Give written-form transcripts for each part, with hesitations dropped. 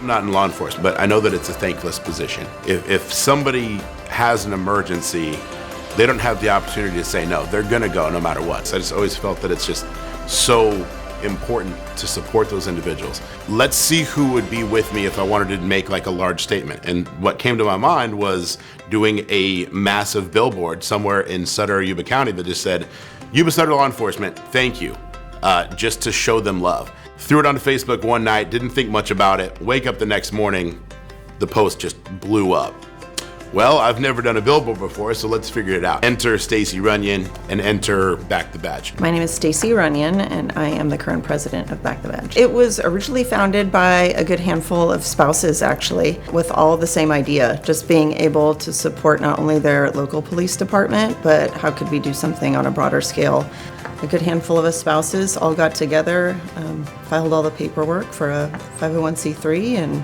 I'm not in law enforcement, but I know that it's a thankless position. If somebody has an emergency, they don't have the opportunity to say no. They're gonna go no matter what. So I just always felt that it's just so important to support those individuals. Let's see who would be with me if I wanted to make like a large statement. And what came to my mind was doing a massive billboard somewhere in Sutter or Yuba County that just said, Yuba Sutter Law Enforcement, thank you, just to show them love. Threw it onto Facebook one night, didn't think much about it. Wake up the next morning, the post just blew up. Well, I've never done a billboard before, so let's figure it out. Enter Stacy Runyon and enter Back the Badge. My name is Stacy Runyon, and I am the current president of Back the Badge. It was originally founded by a good handful of spouses, actually, with all the same idea, just being able to support not only their local police department, but how could we do something on a broader scale. A good handful of us spouses all got together, filed all the paperwork for a 501c3, and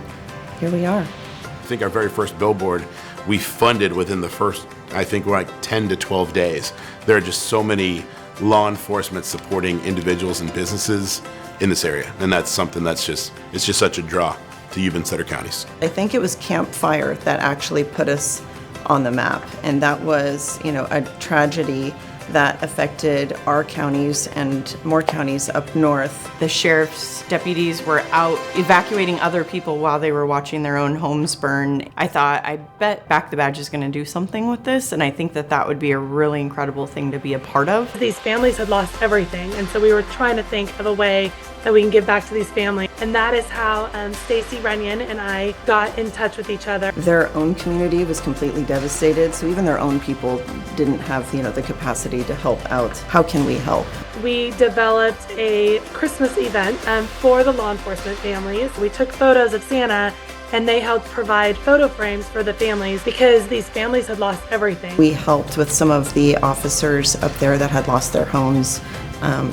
here we are. I think our very first billboard we funded within the first, I think, like 10 to 12 days. There are just so many law enforcement supporting individuals and businesses in this area, and that's something it's just such a draw to Yuba and Sutter counties. I think it was Camp Fire that actually put us on the map, and that was, a tragedy that affected our counties and more counties up north. The sheriff's deputies were out evacuating other people while they were watching their own homes burn. I thought, I bet Back the Badge is going to do something with this, and I think that would be a really incredible thing to be a part of. These families had lost everything, and so we were trying to think of a way that we can give back to these families. And that is how Stacy Runyon and I got in touch with each other. Their own community was completely devastated, so even their own people didn't have, the capacity to help out. How can we help? We developed a Christmas event for the law enforcement families. We took photos of Santa, and they helped provide photo frames for the families because these families had lost everything. We helped with some of the officers up there that had lost their homes,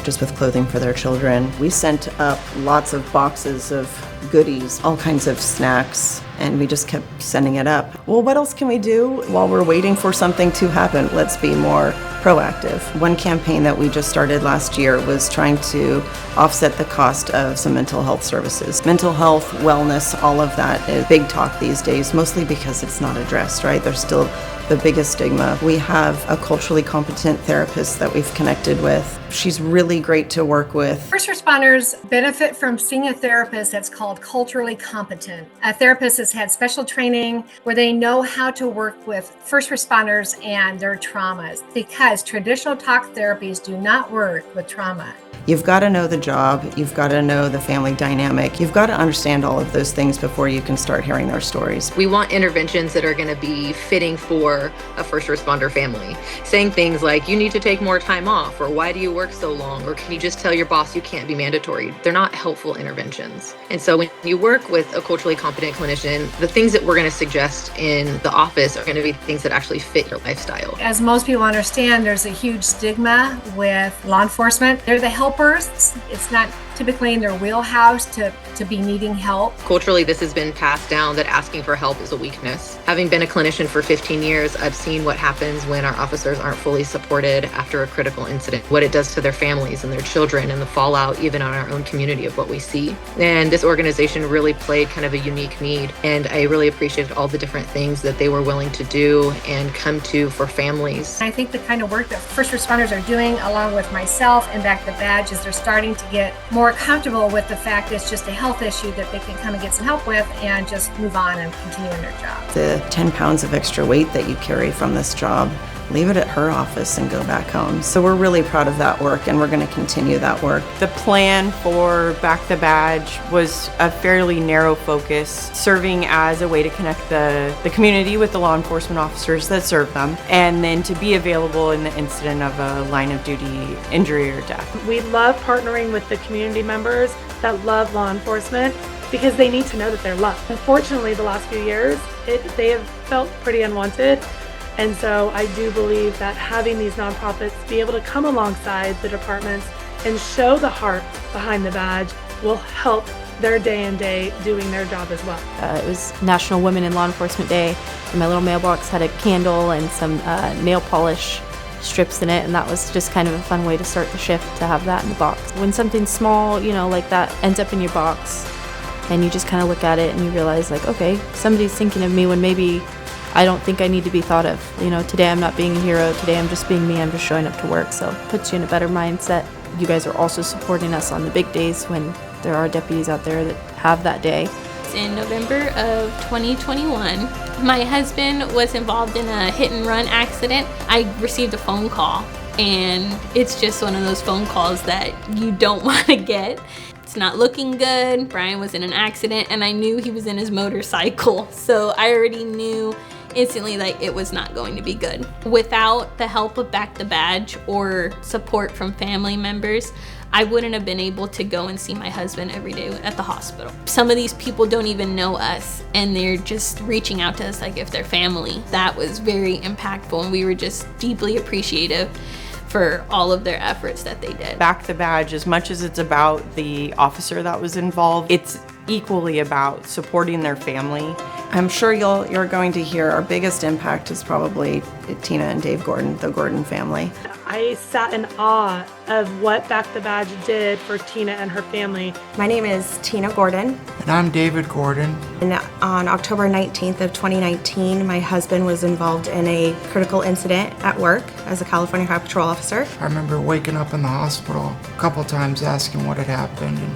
just with clothing for their children. We sent up lots of boxes of goodies, all kinds of snacks, and we just kept sending it up. Well, what else can we do while we're waiting for something to happen? Let's be more proactive. One campaign that we just started last year was trying to offset the cost of some mental health services. Mental health, wellness, all of that is big talk these days, mostly because it's not addressed, right? There's still the biggest stigma. We have a culturally competent therapist that we've connected with. She's really great to work with. First responders benefit from seeing a therapist that's called culturally competent. A therapist has had special training where they know how to work with first responders and their traumas, because traditional talk therapies do not work with trauma. You've got to know the job, you've got to know the family dynamic, you've got to understand all of those things before you can start hearing their stories. We want interventions that are going to be fitting for a first responder family. Saying things like, you need to take more time off, or why do you work so long, or can you just tell your boss you can't be mandatory? They're not helpful interventions. And so when you work with a culturally competent clinician, the things that we're going to suggest in the office are going to be things that actually fit your lifestyle. As most people understand, there's a huge stigma with law enforcement. They're the helpers. It's not typically in their wheelhouse to be needing help. Culturally, this has been passed down that asking for help is a weakness. Having been a clinician for 15 years, I've seen what happens when our officers aren't fully supported after a critical incident, what it does to their families and their children, and the fallout even on our own community of what we see. And this organization really played kind of a unique need, and I really appreciated all the different things that they were willing to do and come to for families. I think the kind of work that first responders are doing, along with myself and Back the Badge, is they're starting to get more comfortable with the fact that it's just a health issue that they can come and get some help with and just move on and continue in their job. The 10 pounds of extra weight that you carry from this job, leave it at her office and go back home. So we're really proud of that work, and we're going to continue that work. The plan for Back the Badge was a fairly narrow focus, serving as a way to connect the community with the law enforcement officers that serve them, and then to be available in the incident of a line of duty injury or death. We love partnering with the community members that love law enforcement because they need to know that they're loved. Unfortunately, the last few years, they have felt pretty unwanted. And so I do believe that having these nonprofits be able to come alongside the departments and show the heart behind the badge will help their day and day doing their job as well. It was National Women in Law Enforcement Day, and my little mailbox had a candle and some nail polish strips in it, and that was just kind of a fun way to start the shift, to have that in the box. When something small, like that ends up in your box, And you just kind of look at it and you realize, like, okay, somebody's thinking of me when maybe I don't think I need to be thought of. You know, today I'm not being a hero. Today I'm just being me. I'm just showing up to work. So it puts you in a better mindset. You guys are also supporting us on the big days when there are deputies out there that have that day. In November of 2021, my husband was involved in a hit and run accident. I received a phone call, and it's just one of those phone calls that you don't want to get. It's not looking good. Brian was in an accident, and I knew he was in his motorcycle, so I already knew instantly like it was not going to be good. Without the help of Back the Badge or support from family members, I wouldn't have been able to go and see my husband every day at the hospital. Some of these people don't even know us, and they're just reaching out to us like if they're family. That was very impactful, and we were just deeply appreciative for all of their efforts that they did. Back the Badge, as much as it's about the officer that was involved, it's equally about supporting their family. I'm sure you're going to hear our biggest impact is probably Tina and Dave Gordon, the Gordon family. I sat in awe of what Back the Badge did for Tina and her family. My name is Tina Gordon. And I'm David Gordon. And on October 19th of 2019, my husband was involved in a critical incident at work as a California Highway Patrol officer. I remember waking up in the hospital a couple times asking what had happened, and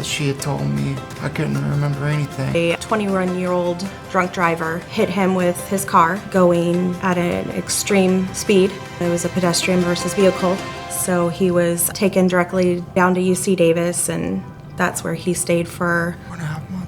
she had told me I couldn't remember anything. A 21-year-old drunk driver hit him with his car going at an extreme speed. It was a pedestrian versus vehicle, so he was taken directly down to UC Davis, and that's where he stayed for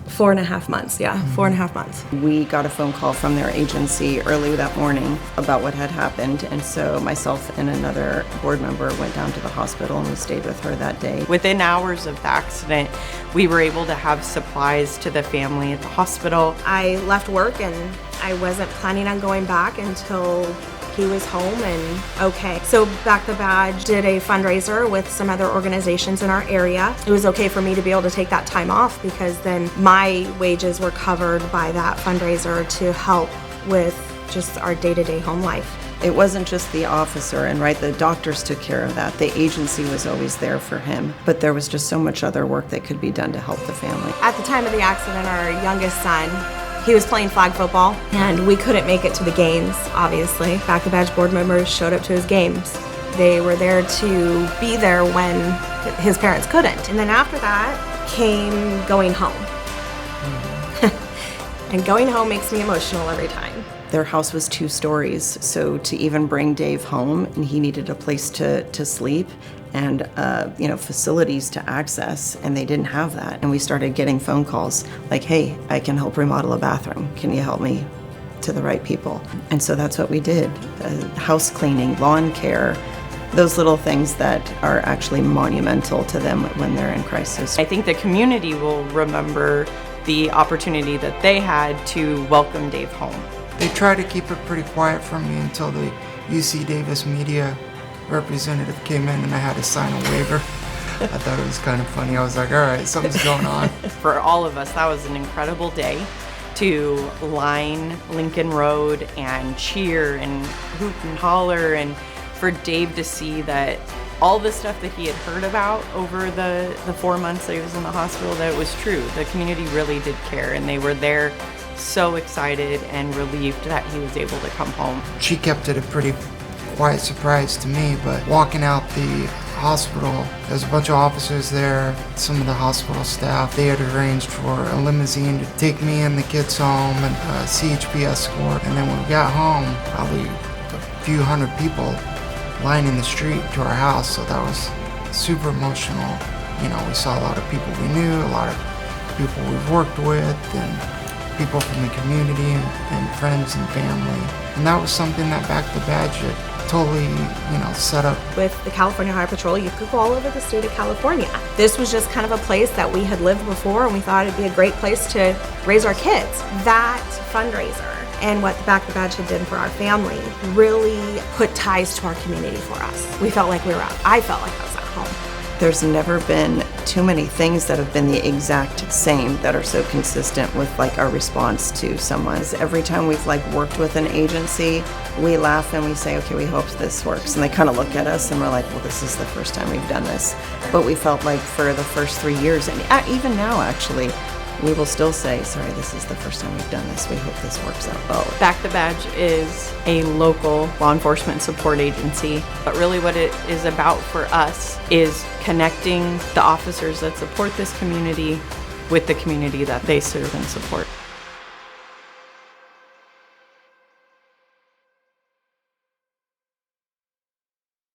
4.5 months, yeah, 4.5 months. We got a phone call from their agency early that morning about what had happened, and so myself and another board member went down to the hospital and we stayed with her that day. Within hours of the accident, we were able to have supplies to the family at the hospital. I left work and I wasn't planning on going back until he was home and okay. So Back the Badge did a fundraiser with some other organizations in our area. It was okay for me to be able to take that time off because then my wages were covered by that fundraiser to help with just our day-to-day home life. It wasn't just the officer, and the doctors took care of that. The agency was always there for him, but there was just so much other work that could be done to help the family. At the time of the accident, our youngest son, he was playing flag football, and we couldn't make it to the games, obviously. Back the Badge board members showed up to his games. They were there to be there when his parents couldn't. And then after that came going home. And going home makes me emotional every time. Their house was 2 stories, so to even bring Dave home, and he needed a place to sleep and facilities to access, and they didn't have that. And we started getting phone calls like, hey, I can help remodel a bathroom. Can you help me to the right people? And so that's what we did. House cleaning, lawn care, those little things that are actually monumental to them when they're in crisis. I think the community will remember the opportunity that they had to welcome Dave home. They tried to keep it pretty quiet from me until the UC Davis media representative came in and I had to sign a waiver. I thought it was kind of funny. I was like, all right, something's going on. For all of us, that was an incredible day to line Lincoln Road and cheer and hoot and holler, and for Dave to see that all the stuff that he had heard about over the 4 months that he was in the hospital, that it was true. The community really did care, and they were there so excited and relieved that he was able to come home. She kept it a pretty quiet surprise to me, but walking out the hospital, there's a bunch of officers there, some of the hospital staff. They had arranged for a limousine to take me and the kids home and a CHP escort. And then when we got home, probably a few hundred people lining the street to our house, so that was super emotional. You know, we saw a lot of people we knew, a lot of people we've worked with, and people from the community and friends and family. And that was something that Back the Badge totally, set up. With the California Highway Patrol, you could go all over the state of California. This was just kind of a place that we had lived before, and we thought it'd be a great place to raise our kids. That fundraiser and what the Back the Badge had done for our family really put ties to our community for us. We felt like I felt like I was at home. There's never been too many things that have been the exact same that are so consistent with like our response to someone. Every time we've like worked with an agency, we laugh and we say, okay, we hope this works. And they kind of look at us and we're like, well, this is the first time we've done this. But we felt like for the first 3 years, and even now actually, we will still say, sorry, this is the first time we've done this. We hope this works out well. Back the Badge is a local law enforcement support agency, but really what it is about for us is connecting the officers that support this community with the community that they serve and support.